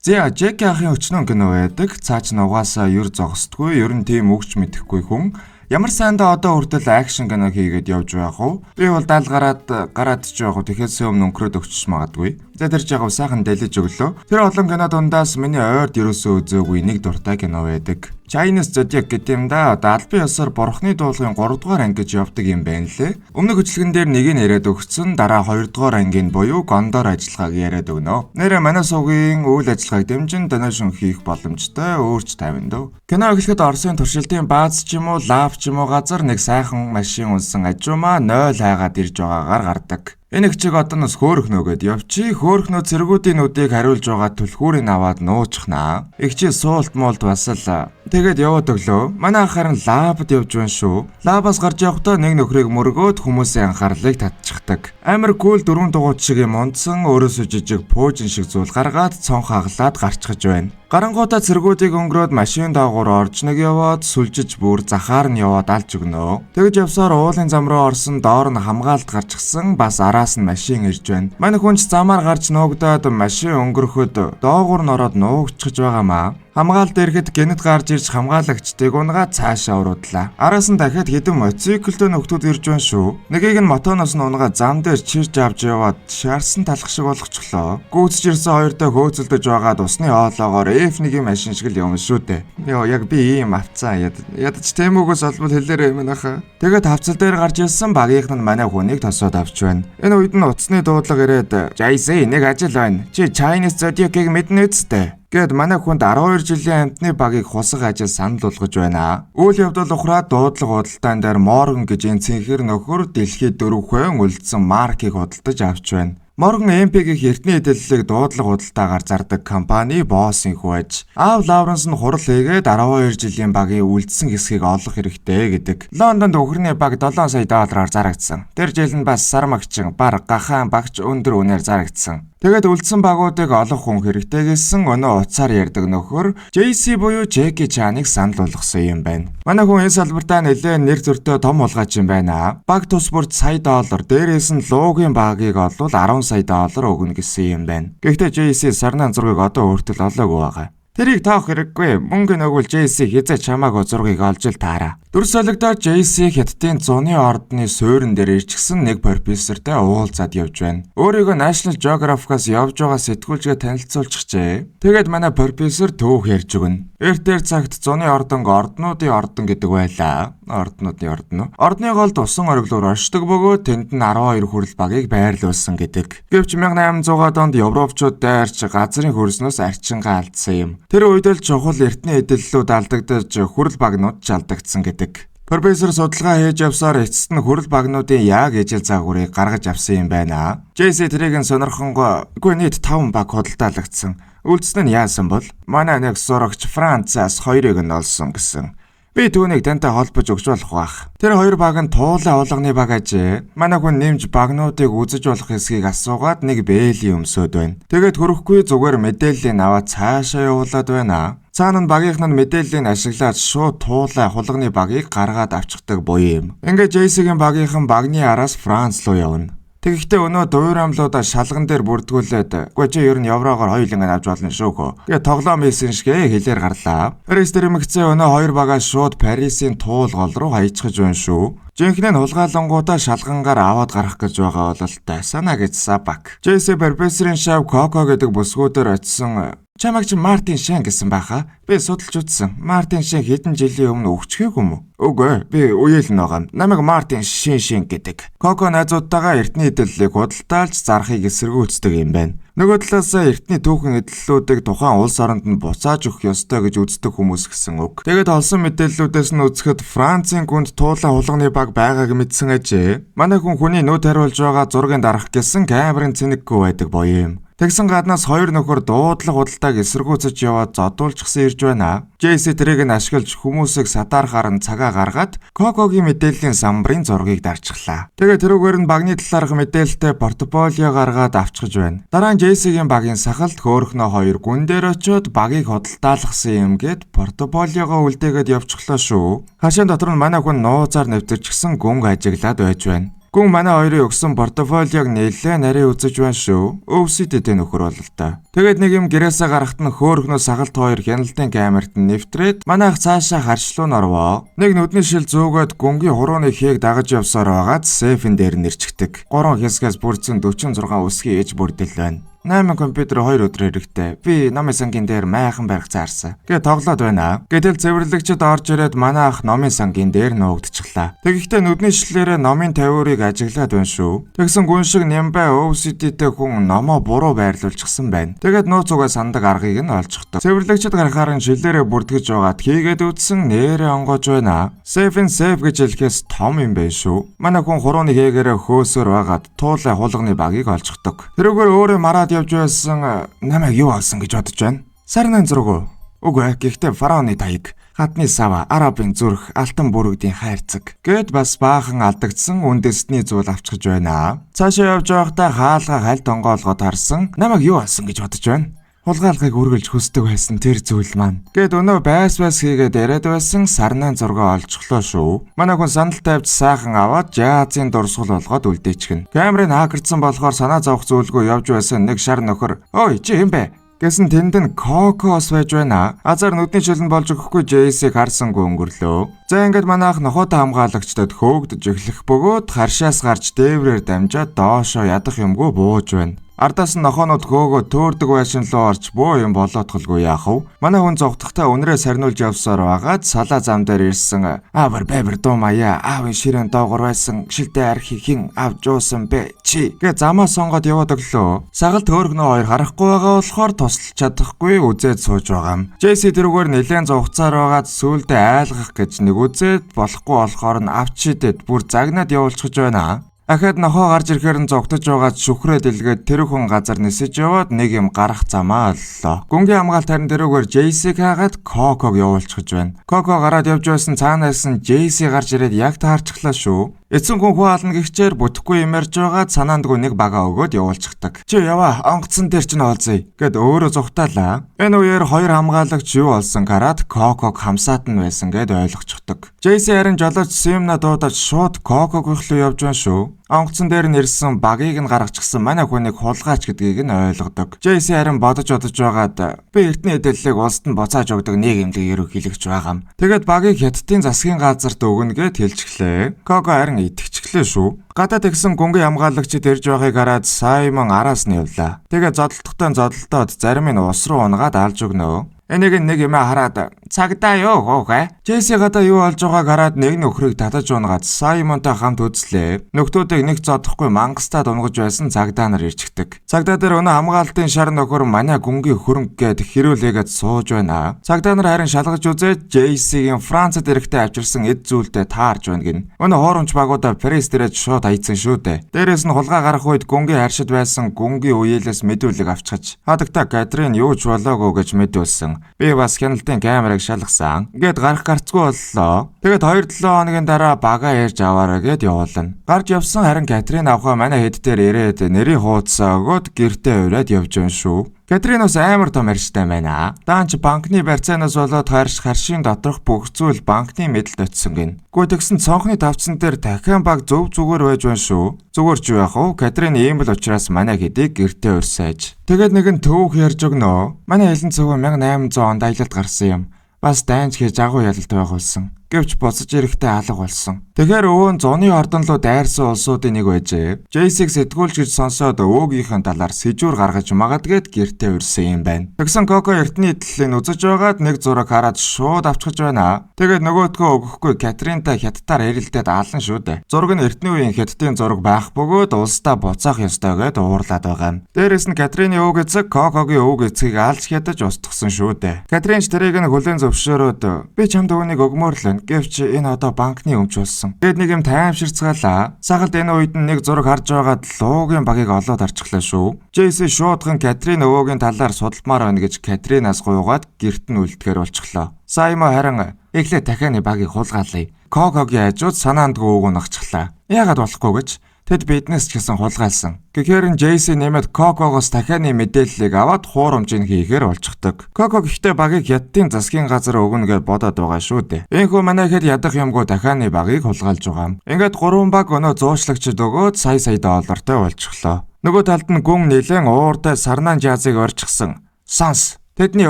За Джеки ахын өчнөн гинөө байдаг. Цаач нь угаасаа юр зогсдгүй, ер нь тийм өгч мэдэхгүй хүн. Ямар сайндаа одоо хүртэл акшн кино хийгээд явж байх уу? Би бол даал гараад ч яг тэгэхээс өмнө өнгөрөөд өгч магадгүй. За тэр жагаа сайхан дэлж өглөө. Тэр олон кино дундаас миний ойрд ерөөсөө үзээгүй нэг дуртай кино байдаг. Chinese Zodiac гэдэг юм да. Одоо албан ёсоор Бурхны дуулгын 3 дугаар анги гэж явдаг юм байна лээ. Өмнөх хөтөлгөн дээр нэг нь яриад өгсөн, дараа 2 дугаар ангийн буюу Гондор ажиллагааг яриад өгнө. Нэрэ манай суугийн үйл ажиллагааг дэмжин доношн хийх боломжтой өөрч тавина дөө. Кино эхлэхэд Оросын туршилтын бааз ч юм уу, лав ч юм уу газар нэг сайхан машин унсан ажуумаа 0 хайгаад ирж байгаагаар гардаг. Энэ их чиг одоноос хөөхнөөгээд явчи. Хөөхнөө цэргүүдийн нүдийг хариулж байгаа түлхүүрийг аваад нуучихнаа. Их чи суулт муулт бас л тэгээд яваад өглөө. Манай ах харин лабд явж байна шүү. Лабаас гарч явахдаа нэг нөхрийг мөргөөд хүмүүсийн анхаарлыг татчихдаг. Амар кул дөрвөн дугуйт шиг юм унтсан өөрөөсөө жижиг пуужин шиг зүйл гаргаад цонх хаглаад гарчхаж байна. Гарангуудаа цэргүүдийг өнгөрөөд машин даагуур орж нэг яваад сүлжиж бүр захаар нь яваад алж өгнө. Тэгж явсаар уулын зам руу орсон доор нь хамгаалт гарчсан бас араас нь машин ирж байна. Манай хүнч замаар гарч нуугдаад машин өнгөрөхөд доогуур нь ороод нуугдчихж байгаамаа. Хамгаалт ирэхэд гэнэт гарч ирж хамгаалагчдыг унгаа цаашаа уруудлаа. Араас нь дахиад хэдэн мотоциклтэй нөхдүүд ирж байна шүү. Нэгийг нь мотоноос нь унгаа зам дээр чирж авч яваад шаарсан талах шиг болгочихлоо. Гүйцэж ирсэн хоёртой хөөцөлдөж байгаад усны хоолоогоор F1-ийн машин шиг л юм шүү дээ. Йоо яг би ийм авцаа ядаж темүүгөөс олбол хэлээрэй минь аха. Тэгээд хавцал дээр гарч ирсэн багийнх нь манай хүнийг тосоод авч байна. Энэ үед нь утасны дуудлага ирээд "Жайсэ нэг ажил байна. Чи Chinese Zodiac-ыг мэднэ үсттэй?" Гэт манай хүнд 12 жилийн амтны багийг хусах ажил санал болгож байна. Үйл явдал ухраад дуудлага худалдаан дээр Morgan гэж энэ цэнхэр нөхөр дэлхийд 4 хүн үлдсэн маркийг худалдаж авч байна. Morgan MP-гийн эртний эдэллийг дуудлага худалдаагаар зардаг компани боссын хүү аж. Аав Лавренс нь хурал хийгээд 12 жилийн багийн үлдсэн хэсгийг олох хэрэгтэй гэдэг. Лондонд өхөрний баг 7 сая доллараар зарагдсан. Тэр жил нь бас сармагчин, бар, гахаан багч өндөр үнээр зарагдсан. Тэгээд үлдсэн багуудыг олох хүн хэрэгтэй гэсэн өнөө уцаар ярьдаг нөхөр JC буюу Jackie Chan-ыг санал болгосон юм байна. Манай хүн энэ салбартаа нэлээд нэр зөртэй том улгаач юм байна. Баг тус бүрт сая доллар, дээрээс нь луугийн багийг олвол 10 сая доллар өгнө гэсэн юм байна. Гэхдээ JC сарны зургийг одоо өөртөл олоогүй байгаа. Тэрийг таах хэрэггүй. Мөнгө нөгөөл JC хязаа чамаагүй зургийг олж л таараа. Дүр солигдоод JC Хятадын зуны ордны суурин дээр ирчихсэн нэг профессортай уулзаад явж байна. Өөрийгөө National Geographic-аас явж байгаа сэтгүүлчгээ танилцуулчихжээ. Тэгээд манай профессор түүх ярьж өгнө. Эртээр цагт зуны ордонг орднуудын ордон гэдэг байлаа. Орднуудын ордон. Ордны голд усан ориглоор оршдог бөгөөд тэнд нь 12 хүрэл багийг байрлуулсан гэдэг. Гэвч 1800-аад онд европчууд дайрч газрын хөрснөөс арчингаа алдсан юм. Тэр үед л чухал эртний эдэллүүд алдагдаж хүрэл багнууд ч алдагдсан гэдэг. Профессор судалгаа хийж явсаар эцэст нь хүрэл багнуудын яг ижил загварыг гаргаж авсан юм байна. JC тэрийг нь сонирхонгой нийт 5 баг худалдаалагдсан. Үлдсэн нь яасан бол манай нэг сурагч Францаас 2-ыг нь олсон гэсэн. Би түүнийг тантай холбож өгч болох байх. Тэр 2 баг нь туулаа уулганы баг ажээ. Манай хүн нэмж багнуудыг үзэж болох хэсгийг асуугаад нэг бээлийн өмсөд байна. Тэгээд хөрөхгүй зүгээр мэдээллийг аваад цаашаа явуулаад байна. Цаана нь багийнх нь мэдээллийг ашиглаад шууд туулаа хулганы багийг гаргаад авчихдаг буюу юм. Ингээд JC-гийн багийнхан багны араас Франц руу явна. Тэгэхдээ өнөө дуураймлуудаа шалган дээр бүрдгүүлээд "Гүй чи ер нь еврогоор хоёуланг авч болно шүү хөө." Тэгээ тоглоом хийсэн шигэ хэлээр гарлаа. Рестер мэгцээ өнөө 2 багаа шууд Парисын туул гол руу хаяцгаж байна шүү. Жинхэнэ нь хулгаалангуудаа шалгангаар аваад гарах гэж байгаа бол тасана гэж Сабак. JC профессорын шав Коко гэдэг бүсгүүдээр очисон. Чамайг чи Мартин Шен гэсэн байхаа. Би судалж үзсэн. Мартин Шен хэдэн жилийн өмнө өгчхийг юм уу? Үгүй, би үеэл нэг юм. Намайг Мартин Шен гэдэг. Коко найзуудтайгаа эртний эдэллийг худалдаалж зарахыг эсэргүүцдэг юм байна. Нөгөө талаасаа эртний түүхэн эдэллүүдийг тухайн улс оронд нь буцааж өгөх ёстой гэж үздэг хүмүүс гэсэн үг. Тэгээд олсон мэдээллүүдээс нь үзэхэд Францын гүнд туулаа хулганы баг байгааг мэдсэн ажээ. Манай хүн хүний нүд хариулж байгаа зургийг дарах гэсэн камерын цэнэггүй байдаг боё юм. Тэгсэн гаднаас 2 нөхөр дуудлага худалдааг эсэргүүцэж яваад зодуулчихсан ирж байна. JC тэрийг нь ашиглаж хүмүүсийг сатаархаар нь цагаа гаргаад Кокогийн мэдээллийн самбарын зургийг дарчихлаа. Тэгээд тэрүүгээр нь багны талаарх мэдээлэлтэй портфолио гаргаад авчиж байна. Дараа нь JC-гийн багийн сахалт хөөхнөө 2 гүн дээр очиод багийг худалдаалгасан юм гээд портфолиогоо үлдээгээд явчихлаа шүү. Хашаан дотор нь манай хүн нууцаар нэвтэрчихсэн гүнг ажиглаад байж байна. Гүн манай хоёрын өгсөн портфолиог нэлээд нарийн үзэж байна шүү. OCD-тэй нөхөр бол л та. Тэгээд нэг юм гэрээсээ гарахт нь хөөхнөө сагалт хоёр хяналтын камерт нь нэвтрээд манай ах цаашаа харшлуун орвоо. Нэг нүдний шил зөөгөөд гүнгийн хурууны хийг дагаж явсаар байгаад сейфэн дээр нэрчгдэг. 3 хэсгээс бүрдсэн 46 үсгийн ээж бүрдэл байна. 8 компьютер 2 өдөр хэрэгтэй. Би номын сангийн дээр майхан барих заарсан. Гэ тоглоод байна. Гэтэл цэвэрлэгчд орж ирээд манай ах номын сангийн дээр нуугдчихлаа. Тэгэхдээ нүдний шилээрээ номын тавиурыг ажиглаад байна шүү. Тэгсэн гүн шиг нямбай OCD-тэй хүн номоо буруу байрлуулчихсан байна. Тэгээд нууц угаа сандаг аргыг нь олчихдог. Цэвэрлэгчд гарахаар нь шилээрээ бүртгэж байгаад хийгээд үтсэн нэрээ онгоож байна. Safe гэж хэлэхээс том юм байна шүү. Манай хүн хурууны хээгээрээ хөөсөөр байгаад туулай хулганы багийг олчихдог. Тэрүүгээр өөрөө мараад явж байсан намайг юу алсан гэж бодож байна. Сарнан зураг. Үгүй гэхдээ фараоны таяг, хатны сава, арабын зүрх, алтан бүрэгдийн хайрцаг гэд бас баахан алдагдсан үндэсний зүйл авчиж байна. Цаашаа явж байхдаа хаалга хальт онгоолгоод харсан намайг юу алсан гэж бодож байна. Хулгайлгыг үргэлж хүсдэг байсан тэр зүйл маань. Гэт өнөө байс хийгээд яриад байсан сарнан зургаа олчихлоо шүү. Манай хүн санал тавьж сайхан аваад жаазын дурсгал болгоод үлдээчихнэ. Камерыг хакердсан болохоор санаа зовх зүйлгүй явж байсан нэг шар нөхөр "Ой, чи хэм бэ?" гэсэн тэнд нь Кокос байж байна. Азар нүдний шилэн болж өгөхгүй JC-г харсангүй өнгөрлөө. За ингээд манайх нохоотой хамгаалагчдад хөөгдөж эхлэх бөгөөд харшаас гарч дээврээр дамжаад доошоо ядах юмгүй бууж байна. Ардаас нь нохоонууд хөөгөө төөрдөг байшин руу орж буу юм болоотголгүй яах вэ? Манай хүн зогтохтой өнрөө сарниулж явсаар байгаад салаа зам дээр ирсэн. Аавар бэвэр дуу маяа аавын ширээн доогор байсан шилдэ архи хин авч уусан бэ чи гэ замаа сонгоод яваад өглөө. Сагалт хөөргнөө хоёр харахгүй байгаа болохоор тусалж чадахгүй үзээд сууж байгаа юм. JC тэрүүгээр нэлээд зогцоор байгаад сүулдэ айлгах гэж нэг үзээд болохгүй болохоор нь авчидэд бүр загнаад явуулчихж байна. Ахад нохоо гарч ирэхээр нь зогтож байгаад шүхрээ дэлгээд тэр хүн газар нисэж яваад нэг юм гарах замаа оллоо. Гүнгийн хамгаалт харин тэрүүгээр JC-г хаагаад Коког явуулчихж байна. Коко гараад явж байсан цаанаас нь JC гарч ирээд яг таарчихлаа шүү. Эцэн хүн хаална гихчээр бүтэхгүй юмарж байгаад санаандгүй нэг бага өгөөд явуулчихдаг. Чи яваа онгоцсон дээр чинь олзъя гэд өөрөө зүхтаалаа. Энэ үеэр хоёр хамгаалагч юу олсон гараад Коког хамсаат нь байсан гэд ойлгочихдог. JC харин жолооч Симна дуудаж шууд Коког руу явж байна шүү. Онгоцсон дээр нь ирсэн багийг нь гаргачихсан манай хүнийг хулгаач гэдгийг нь ойлгодог. JC харин бодож байгаад би эртний хэдэллийг улсад нь буцааж өгдөг нийгэмлэг ерөнхийлөгч байгаа юм. Тэгээд багийг хятадын засгийн газарт өгнө гэд хэлчихлээ. Кого харин итгэчихлээ шүү. Гадаад игсэн гүнгийн хамгаалагчид ирж байгааг хараад Саймон араас нь явлаа. Тэгээд зодолтоод зарим нь ус руу унгаад алж өгнө. Энийг нэг юм хараад цагдаа юу хөөхэ? JC гадаа юу болж байгааг хараад нэг нөхрийг татаж унгаад Саймонтой хамт үзлээ. Нөхдүүдийг нэг зодохгүй мангастаад унгаж байсан цагдаа нар ирчихдэг. Цагдаа дээр өнөө хамгаалтын шар нөхөр манай гүнгийн хөрөнгө гэд хэрүүлээгээд сууж байна. Цагдаа нар харин шалгаж үзээд JC-гийн Францад ирэхдээ авчирсан эд зүйлдээ таарж байна гин. Өнөө хуурамч багуудаа Парис дээрээ шууд аялсан шүү дээ. Дээрээс нь хулгай гарах үед гүнгийн харшид байсан гүнгийн үеэлээс мэдүүлэг авчиж хадагта Катрин юу ч болоогүй гэж мэдүүлсэн. Би бас хяналтын камерыг шалгасан. Ингээд гарах гарцгүй боллоо. Тэгээд 2-7 хоногийн дараа бага ярьж аваарай гэд явуулна. Гарч явсан харин Катрин авхаа манай хэд дээр ирээд нэрийн хуудасаа өгөөд гэртээ ураад явж байна шүү. Катринос амар том арьстай байна. Даанч банкны барьцаанаас болоод харшийн доторх бүх зүйл банкны мэдэлд очсон гин. Гүй тэгсэн цонхны тавцсан дээр дахин баг зөв зүгээр байж байна шүү. Зүгээр ч яах вэ? Катрин ийм л учраас манай хэдийг гэртээ урьсааж. Тэгээд нэгэн төвөг ярьж өгнө. Манай хэлэн цэвэн 1800 онд аялалд гарсан юм. Бас дайнч хийж агуу ялалт байх болсон. Гэвч буцаж ирэхдээ алга болсон. Тэгэхээр өвөө нь зуны ордон руу дайрсан улсуудын нэг байжээ. JC-г сэтгүүлч гэж сонсоод өвөөгийнхэн талаар сэжүүр гаргаж магадгээд гэртээ урьсан юм байна. Тэгсэн Коко эртний идэллийг үзэж байгаад нэг зураг хараад шууд авчихж байна. Тэгээд нөгөөдгөө өгөхгүй Катринтай хятадаар ярилдээд аалан шүү дээ. Зураг нь эртний үеийн хятадын зураг байх бөгөөд улсдаа буцаах ёстой гэд уурлаад байгаа юм. Дээрээс нь Катрины өвөг эцэг Кокогийн өвөг эцгийг алж хядаж устгасан шүү дээ. Катрин ч тэрийг нь хүлээн зөвшөөрөөд би чамд өвөнийг өгмөр л гэвч энэ одоо банкны өмч болсон. Тэгэд нэг юм таймширцгаалаа. Сагалд энэ үед нэг зураг харж байгаад луугийн багийг олоод арчихлаа шүү. JC шуудхан Катрин өвөөгийн талаар судалмаар байна гэж Катринаас гуйгаад гэрт нь үлдэхээр болчихлоо. Саймо харин эхлээд дахианы багийг хулгаалъя. Кокогийн хажууд санаандгүй үг нагчглаа. Яагаад болохгүй гэж Тэд биднес ч гэсэн хулгайлсан. Гэхээр JC нэмээд Coco-гоос дахианы мэдээллийг аваад хуурамжийг хийхээр болчихдог. Coco гэхдээ багийг хятадын засгийн газар өгнө гэж бодоод байгаа шүү дээ. Энэхүү манай хэд ядах юмгүй дахианы багийг хулгайлж байгаа юм. Ингээд 3 баг өнөө зуучлагчд өгөөд сая доллартай болчихлоо. Нөгөө талд нь гүн нэлен ууртай сарнаан жазыг орчихсан. Сонс. Тэдний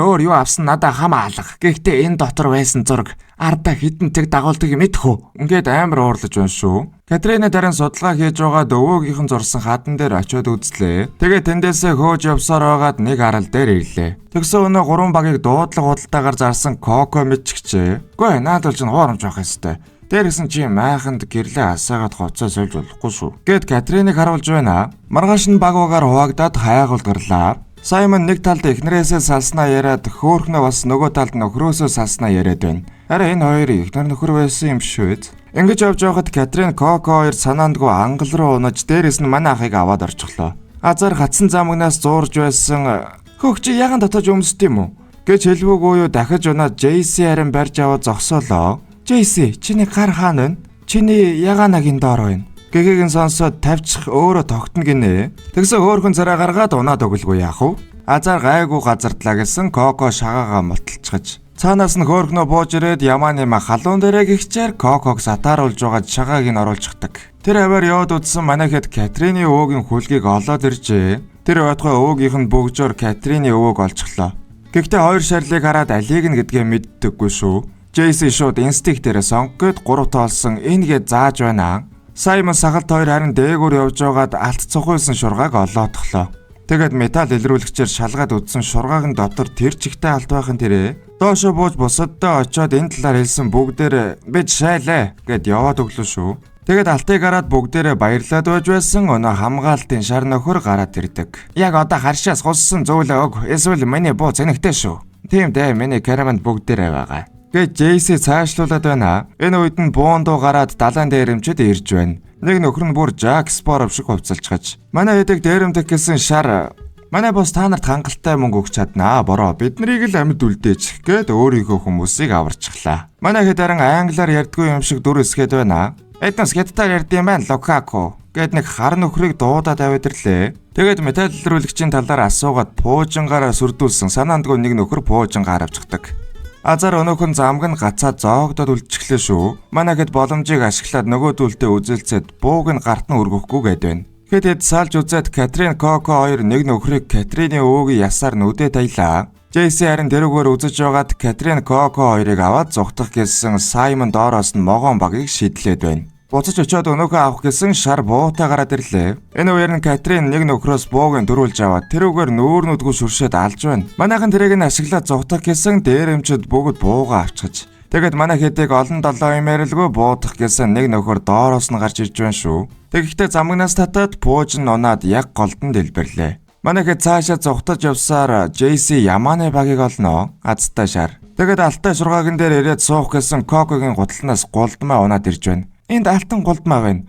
өөр юу авсан надаа хамаа алга. Гэхдээ энэ дотор байсан зураг ардаа хідэн тэг дагуулдаг юм идэхүү. Ингээд амар уурлаж байна шүү. Катрина дарин судалгаа хийж байгаад өвөөгийнхэн зурсан хатан дээр очиод үзлээ. Тэгээ тэндээсээ хөөж явсаар байгаад нэг арал дээр ирлээ. Тэгсэн өнөө 3 багийг дуудлага худалдаагаар зарсан Коко мэдчихжээ. Гүй наадвал ч хуурамч байх ёстой. Дээрсэн чи майханд гэрлээ асаагаад хоцоо сольж болохгүй шүү. Гэт Катриныг харуулж байна. Маргааш нь баг багаар хуваагдаад хайгуул гарлаа. Саймон нэг талд эхнэрээсээ салснаа яриад хөөхнөө бас нөгөө талд нөхрөөсөө салснаа яриад байна. Харин энэ хоёрын эхнэр нөхөр байсан юм шүү. Ингэж явж байхад Катрин Коко хоёр санаандгүй ангал руу унаж дээрээс нь манай ахыг аваад орчихлоо. Азар хатсан замгнаас зуурж байсан хөөг чи ягаан дотоож өмсд юм уу гэж хэлвэгүй юу дахиж унаад JC харин барьж аваад зогсоолоо. JC чиний гар хаана вэ? Чиний ягаанаг энэ доор байна. Гэгээгэн сонсоод тавьчих өөрөө тогтно гинэ. Тэгсэн хөөхөн царай гаргаад унаад өглгүй яах вэ? Азар гайгүй газардлаа гэсэн Коко шагаагаа моталцгаж. Цаанаас нь хөөхнөө бууж ирээд ямааны халуун дээрээ гихчээр Коког сатааруулж байгаа шагааг нь оруулчихдаг. Тэр аваар яваад удсан манайхэд Катрины өвөгийн хүлгийг олоод иржээ. Тэр байтугай өвөөгийнх нь бөгжөөр Катрины өвөөг олчихлоо. Гэхдээ хоёр шарлыг хараад алийг нь гэдгээ мэддэггүй шүү. JC шууд инстинктээр сонгоод 3 тоолсон энэгээ зааж байна. Саймон сагалт хоёр харин дээгүүр явж байгаад алт цухуулсан шургааг олоодглоо. Тэгэд металл илрүүлэгчээр шалгаад үдсэн шургааг нь дотор тэр чигтэй алт байхын тэрэ доошо бууж бусаддаа очиод энэ талаар хэлсэн бүгдээр бид шайлаа гэд яваад өглөө шүү. Тэгэд алтыг гараад бүгдээрээ баярлаад байж байсан өнөө хамгаалтын шар нөхөр гараад ирдэг. Яг одоо харшаас гуссан зөвлөө өг эсвэл миний буу зэнэгтэй шүү. Тийм дээ миний караманд бүгдээрээ байгаа. Гэж JC цаашлуулад байна. Энэ үед нь буун дуу гараад далайн дээрэмчэд ирж байна. Нэг нөхөр нь бүр Jack Sparrow шиг хувцалчгаж. Манай хэдэг дээрэмдэх гэсэн шар. Манай бос та нарт хангалттай мөнгө өгч чаднаа. Бороо бид нарыг л амьд үлдээчих гээд өөрийнхөө хүмүүсийг аварчихлаа. Манай хэд харин англиар ярьдгүй юм шиг дүр эсгээд байна. Эднэс хятадаар ярьд юм байна Лукако. Гэт нэг хар нөхрийг дуудаад аваад ирлээ. Тэгээд металл илрүүлэгчийн талаар асуугаад пуужингаараа сүрдүүлсэн санаандгүй нэг нөхөр пуужингаар авчихдаг. Азар өнөөхөн замг нь гацаад зоогдоод үлдчихлээ шүү. Манайхэд боломжийг ашиглаад нөгөөдүүлтэй үзэлцээд бууг нь гарт нь өргөхгүй гээд байна. Тэгэхэд салж үзээд Катрин Коко хоёр нэг нөхрийг Катрины өвөгийн ясаар нүдэ таялаа. JC харин дэрүүгээр үзэж байгаад Катрин Коко хоёрыг аваад зүхтах гэсэн Саймон доороос нь могоон багийг шидлээд байна. Буцаж очиод өнөөхөө авах гэсэн шар буутай гараад ирлээ. Энэ үеэр нь Катрин нэг нөхрөөс бууг нь дөрүүлж аваад тэрүүгээр нүүр нүдгүй шүршээд алж байна. Манайхан тэрийг нь ашиглаад зүхтах гэсэн дээрэмчд бүгд буугаа авчиж. Тэгэд манай хэдэг олон долоо имэрэлгүй буудах гэсэн нэг нөхөр доороос нь гарч ирж байна шүү. Тэгэхдээ замгнаас татаад пууж нь унаад яг голдон дэлбэрлээ. Манай хэд цаашаа зүхтаж явсаар JC ямааны багийг олноо. Азтай шар. Тэгэд алтай шургаагийн дээр ирээд суух гэсэн Кокогийн гутлнаас гулдмаа унаад ирж байна. Энд алтан гулдмаа байна.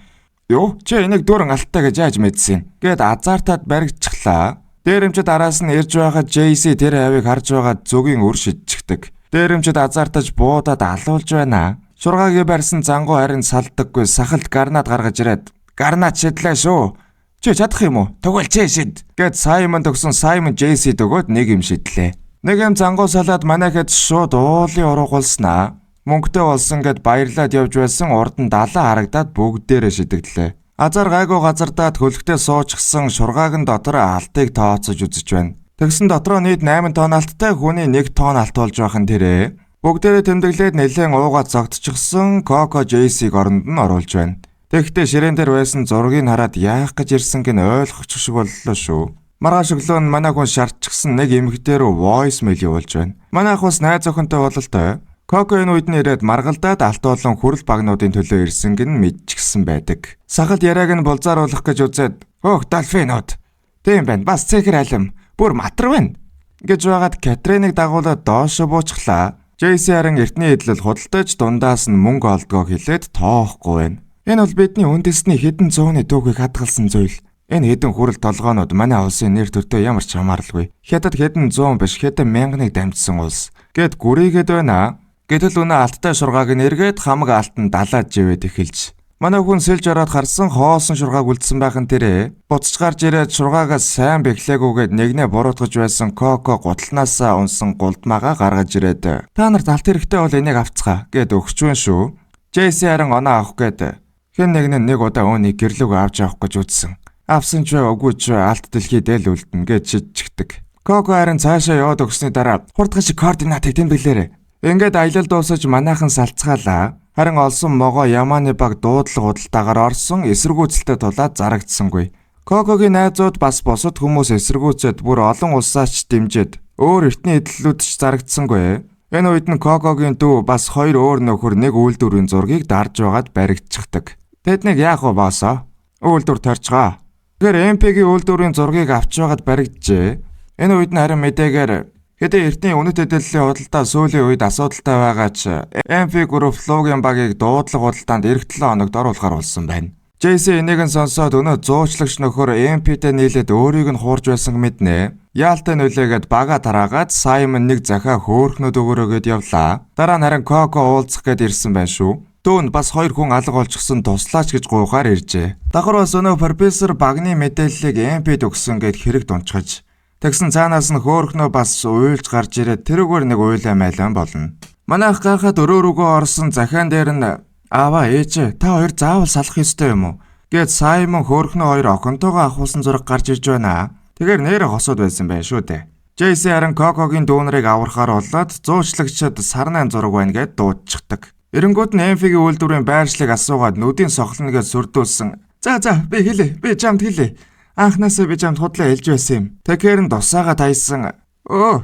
Юу? Чи энийг дөрөн алттай гэж яаж мэдсэн? Гэт азартаад баригдчихлаа. Дээрэмчд араас нь ирж байхад JC тэр авийг харж байгаад зүгийн үр шидчихдэг. Дээрэмчд азартаж буудаад алуулж байна. Шургаагийн барьсан зангуу харин салдаггүй сахалт гарнаад гаргаж ирээд гарнаад шидлээ шүү. Чи чадах юм уу? Тэгвэл чи шид. Гэт Саймон төгсөн Саймон JC дөгөөд нэг юм шидлээ. Нэг юм зангуу салаад манайхэд шууд уулын уруугуулснаа. Мөнгөтэй болсон гэд баярлаад явж байсан урд нь далаа харагдаад бүгдээрээ шидэгдлээ. Азар гайгүй газардаад хөлгтөө суучихсан шургааг нь дотор алтыг тооцож үзэж байна. Тэгсэн дотроо нийт 8 тонн алттай хүний 1 тонн алт болж байх нь тэрэ. Бүгдээрээ тэмдэглээд нэлээд уугаад зогтчихсон Коко JC-г оронд нь оруулж байна. Тэгэхдээ ширээн дээр байсан зургийг хараад яах гэж ирсэн гэн ойлгох шиг боллоо шүү. Маргааш өглөө нь манай хүн шартчихсан нэг эмэгтэй рүү voice mail явуулж байна. Манай ах бас найз охинтой бололтой. Коко энэ үед нь ирээд маргалдаад алт болон хүрэл багнуудын төлөө ирсэн гэн мэдчихсэн байдаг. Сахалт яриаг нь булзааруулах гэж үзээд "Хөөх долфинууд. Тийм байна. Бас цэхэр алим. Бүр матар байна." гэж байгаад Катриныг дагуулад доошо буучглаа. JC харин эртний эдлэл худалдаж дундаас нь мөнгө олдгоо хэлээд тоохгүй байна. Энэ бол бидний үндэсний хэдэн зууны түүхийг хадгалсан зүйл. Энэ хэдэн хүрэл толгоонууд манай улсын нэр төртөө ямар ч хамааралгүй. Хятад хэдэн зуун биш хэдэн мянганыг дамжсан улс. Гэт гүрийгээд байна. Гэтэл өнөө алттай шургааг нь эргээд хамаг алтан далаад живээд эхэлж. Манай хүн сэлж ороод харсан хоосон шургааг үлдсэн байхын тэрэ буцаж гарч ирээд шургаагаас сайн бэхлээгүйгээд нэгнээ буруутгаж байсан Коко гуталнаасаа унсан гулдмаагаа гаргаж ирээд та нарт алт хэрэгтэй бол энийг авцгаа гэд өгчвэн шүү. Джейси харин оноо авах гээд хэн нэг нь нэг удаа өөнийг гэрлүүг авч явах гэж үзсэн. Авсан ч үгүй ч алт дэлхий дээл үлдэнэ гэж шижигдэг. Коко харин цаашаа яваад өгсөний дараа хурдхан шиг координатыг тэмдэглээрэй. Ингээд аялал дуусаж манайхан салцгаалаа. Харин олсон могоо Яманы баг дуудлага худалдаагаар орсон эсэргүүцэлтэй тулаад зарагдсангүй. Кокогийн найзууд бас бусад хүмүүс эсэргүүцээд бүр олон улсаач дэмжиж өөр эртний эдлэлүүд ч зарагдсангүй. Энэ үед нь Кокогийн дүү бас хоёр өөр нөхөр нэг үйлдвэрийн зургийг дарж байгаад баригдчихдаг. Тэднийг яах вэ боосоо? Үйлдвэр тарьцгаа. Тэгэхээр MP-гийн үйлдвэрийн зургийг авч байгаад баригджээ. Энэ үед нь харин мэдээгээр хэдэн эртний үнэт эдлэлийн худалдаа сүүлийн үед асуудалтай байгаа ч MP Group логийн багийг дуудлага худалдаанд эх 7 хоногт оруулахар болсон байна. JC энийг нь сонсоод өнөө зуучлагч нөхөр MP-тэй нийлээд өөрийг нь хуурж байсан мэднэ. Яалтай нүлээгээд бага тараагаад Саймон нэг захаа хөөхнөд өгөрөөгээд явлаа. Дараа нь харин Коко уулзах гээд ирсэн байна шүү. Түүнд бас хоёр хүн алга болчихсон туслаач гэж гуйхаар иржээ. Давхар бас өнөө профессор багны мэдээллийг MP-д өгсөн гээд хэрэг дунчгаж. Тэгсэн цаанаас нь хөөхнөө бас уйлж гарч ирээд тэрүүгээр нэг уйлаа майлан болно. Манайх гахад өрөө рүүгөө орсон захаан дээр нь "Аава ээж та хоёр заавал салах ёстой юм уу?" гэд Саймон хөөхнөө хоёр охинтойгоо ахуулсан зураг гарч ирж байна. Тэгэр нэрэ хосууд байсан байх шүү дээ. JC харин Кокогийн дүүнрийг аврахаар болоод зуучлагчид сарнайн зураг байна гэд дуудчихдаг. Эренгүүд нь MP-гийн үйлдвэрийн байршлыг асуугаад нүдийн сохлоногээд сүрдүүлсэн. За би хэлээ. Би чамд хэлээ. Анхнаасаа би чамд худлаа хэлж байсан юм. Тэгэхээр нь дусаага тайсан.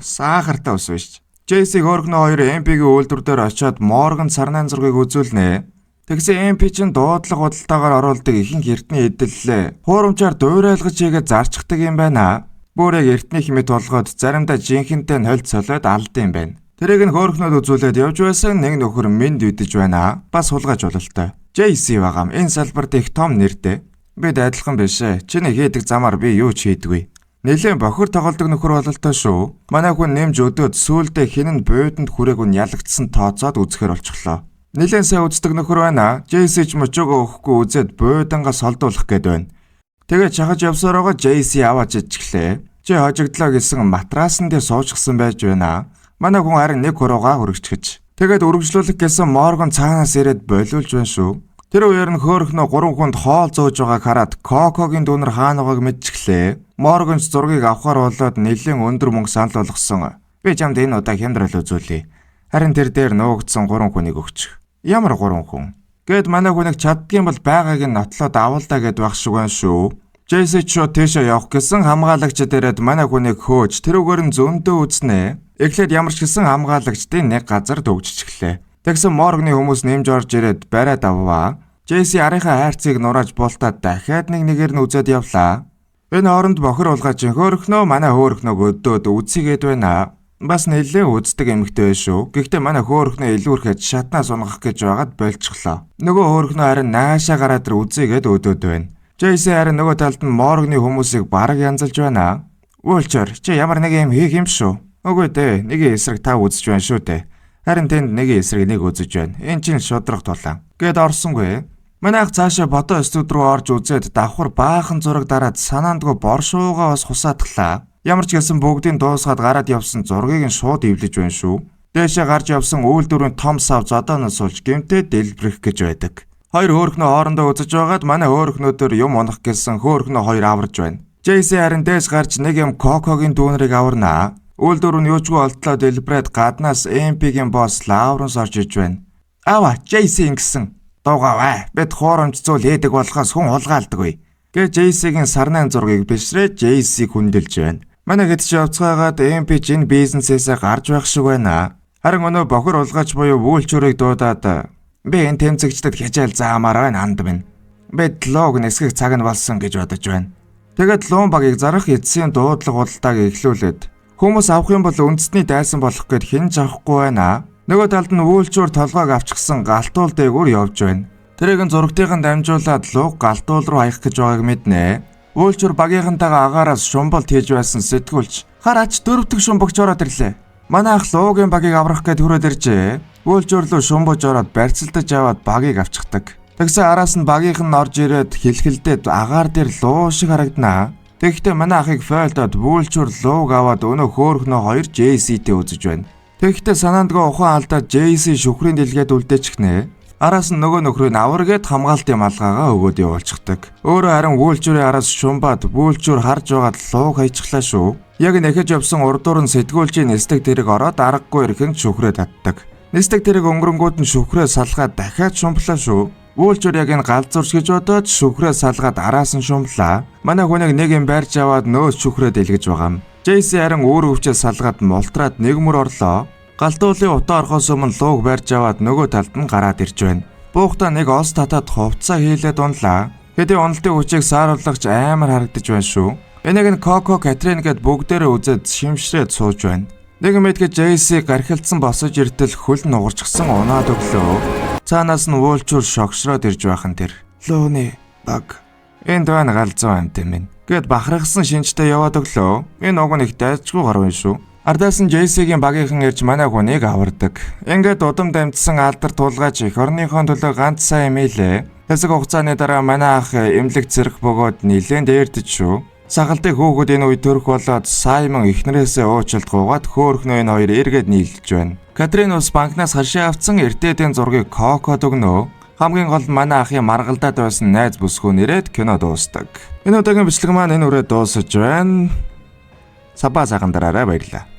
Сахартай ус биш. JC хөөхнөө хоёр MP-гийн үйлдвэр дээр очиод Морган сарнайн зургийг үзүүлнэ. Тэгсэн MP чинь дуудлага худалдаагаар оруулдаг ихэнх эртний эдлэлээ хуурамчаар дуурайлгаж хийгээд зарчдаг юм байна. Бүрийг эртний хэмэд толгойд заримдаа жинхэнтэй нь хольд солиод алдсан юм байна. Тэрийг нь хөөхнөд үзүүлээд явж байсан нэг нөхөр минь дүйдэж байна. Бас хулгайж бололтой. JC багам энэ салбарт их том нэртэй. Бид адилхан биш ээ. Чиний хийдэг замаар би юу ч хийдэггүй. Нилээн бохир тоглодог нөхөр бололтой шүү. Манай хүн нэмж өдөөд сүүлдээ хинэн буудэнд хүрээг нь ялагдсан тооцоод үзэхэр болчихлоо. Нилээн сайн үздэг нөхөр байна. JC ч мөчөөгөө өгөхгүй үзээд буудангаа солдуулах гээд байна. Тэгээд чахаж явсаар байгаа JC аваад ичглээ. Чи хожигдлоо гэсэн матраасан дээр суучихсан байж байна. Манай хүн харин нэг хуруугаа хөргөчгөж. Тэгээд үргэлжлүүлэх гэсэн Морган цаанаас ирээд болиулж байна шүү. Тэр үеэр нь хөөхнөө 3 хүнд хоол зөөж байгааг хараад Кокогийн дүүнэр хаана байгааг мэдчихлээ. Морган ч зургийг авахар болоод нэлийн өндөр мөнгө санал болгосон. Би чамд энэ удаа хямдрал үзүүлье. Харин тэр дээр нуугдсан 3 хүнийг өгчих. Ямар 3 хүн? Гэт манай хүнийг чаддгийн бол байгааг нь нотлоод авалдаа гэд байх шиг байна шүү. JC ч тийшээ явах гэсэн хамгаалагч дээрээд манай хүнийг хөөж тэрүүгээр нь зөндөө үзнэ. Эхлээд ямар ч гэсэн хамгаалагчдын нэг газар дөгжчихлээ. Тэгсэн Морганы хүмүүс нэмж орж ирээд бариад авваа. JC арийнхаа хайрцгийг нурааж бултаад дахиад нэгээр нь үзээд явлаа. Энэ хооронд бохир улгаач хөөхнөө манай хөөхнөөг өдөөд үзьгээд байна. Бас нэлээ үздэг эмэгтэй байх шүү. Гэхдээ манай хөөхнөө илүүрхэд шатнаас унгах гэж байгаад болчихлоо. Нөгөө хөөхнөө харин наашаа гараад ир үзьгээд өдөөд байна. JC харин нөгөө талд нь Морганы хүмүүсийг бараг янзалж байна. Уулчаар чи ямар нэг юм хийх юм шүү. Үгүй дээ, нэгийн эсрэг та үзэж байна шүү дээ. Харин тэнд нэгийн эсрэг нэг үзэж байна. Энд чинь шудрах тулаан. Гэт орсонгүй. Манайх цаашаа бодоо студ руу орж үзээд давхар баахан зураг дараад санаандгүй боршуугаа бас хусаатглаа. Ямар ч гэсэн бүгдийн дуусгаад гараад явсан зургийг нь шууд ивлэж байна шүү. Дээшээ гарч явсан үйлдвэрийн том сав зодооноос суулж гэмтээ дэлбэрэх гэж байдаг. Хоёр хөөхнөө хоорондоо үзэж байгаад манай хөөхнүүдээр юм унах гэсэн хөөхнөө хоёр аварж байна. JC харин дээш гарч нэг юм Кокогийн дүүнрийг аварнаа. Үйлдвэр нь юучгүй олдлоо дэлбрээд гаднаас MP-гийн босс Лауренс орж иж байна. Аваа JC ингэсэн. Дугаваа. Бид хуурамч зүйл хийдэг болохоос хүн хулгаалдаггүй. Гэ JC-гийн сарнайн зургийг бишрээ JC хүндэлж байна. Манай хэд ч явцгаагаад MP чинь бизнесээсээ гарч байх шиг байна. Харин өнөө бохир улгаач буюу вүүлчүүрийг дуудаад би энэ тэмцэгчдэд хичээл заамаар байна анд минь. Бид лог нэсгэх цаг нь болсон гэж бодож байна. Тэгээд луун багийг зарах эцсийн дуудлага худалдааг эхлүүлээд хүмүүс авах юм бол үндэсний дайсан болох гэд хинж авахгүй байна. Нөгөө талд нь вүүлчүүр толгойг авчихсан галтуул дээгүүр явж байна. Тэрийг зургтайхан дамжуулаад луг галтуул руу хаях гэж байгааг мэднэ. Вүүлчүүр багийнхантайгаа агаараас шумбалт хийж байсан сэтгүүлч хараач дөрөвдөг шумбагч ороод ирлээ. Манай ах луугийн багийг аврах гэд хүрээд иржээ. Вүүлчүүр рүү шумбаж ороод барьцалдаж аваад багийг авчихдаг. Тэгсэн араас нь багийнх нь орж ирээд хэлхэлдээд агаар дээр луу шиг харагданаа. Тэгэхдээ манай ахыг фойлдод бүүлчүр лууг аваад өнөө хөөхнөө 2 JC-тэй үзэж байна. Тэгэхдээ санаандгаа ухаан алдаад JC шүхрийн дэлгээд үлдээчихнэ. Араас нь нөгөө нөхрийг аваргээд хамгаалтын малгайгаа өгөөд явуулчихдаг. Өөрөө харин бүүлчүрийн араас шумбаад бүүлчүр харж байгаад лууг хайчихлаа шүү. Яг нэхэж явсан урдуур нь сэтгүүлчийн нислэг тэрэг ороод аргагүй ирэхэд шүхрээ татдаг. Нислэг тэрэг өнгөрөнгүүд нь шүхрээ салгаад дахиад шумплаа шүү. Бүүлчүр яг энэ галзуурч гэж бодоод шүхрээ салгаад араас нь шумплаа. Манай хүнийг нэг юм барьж аваад нөөц шүхрээ дэлгэж байгаа юм. JC харин өөр өвчөө салгаад мултраад нэг мөр орлоо. Галтуулын утаа орохоос өмнө лууг барьж аваад нөгөө талд нь гараад ирж байна. Буухтаа нэг ос татаад хувцас хийлээд унлаа. Хэдий уналтын хүчийг сааруулагч амар харагдаж байна шүү. Энийг нь Коко Катрин гэд бүгдээрээ үзээд шимшрээд сууж байна. Нэг мэдгээ JC гархилцсан босож иртэл хөл нугарчсан унаад өглөө. Цаанаас нь уулчур шогшроод ирж байхан тэр. Лууны баг. Энд байна галзуу амт юм ин. Гэт бахархсан шинжтэй яваад өглөө. Энэ уг нь их дайжгүй гарван шүү. Ардаас нь JC-гийн багийнхан ирж манай хүнийг авардаг. Ингээд удам дамжсан алдар тулгаач их орныхон төлөө ганц сайн юм илээ. Хэсэг хугацааны дараа манай ах эмнэлэг зэрэг бөгөөд нилээн дээрдэж шүү. Сагалдыг хөөгд энэ үе төрөх болоод Саймон эхнэрээсээ уучлалт гуйгаад хөөхнөө энэ хоёр эргээд нийлж байна. Катрин ус банкнаас хашаа авцсан эрдээдийн зургийг Кокод өгнө. Хамгийн гол нь манай ахын маргалдаад байсан найз бүсгүй нэрээд кино дуустдаг. Энэ удаагийн бичлэг маань энэ үрээ дуусаж байна. Сабаа сайхан дараарай баярлалаа.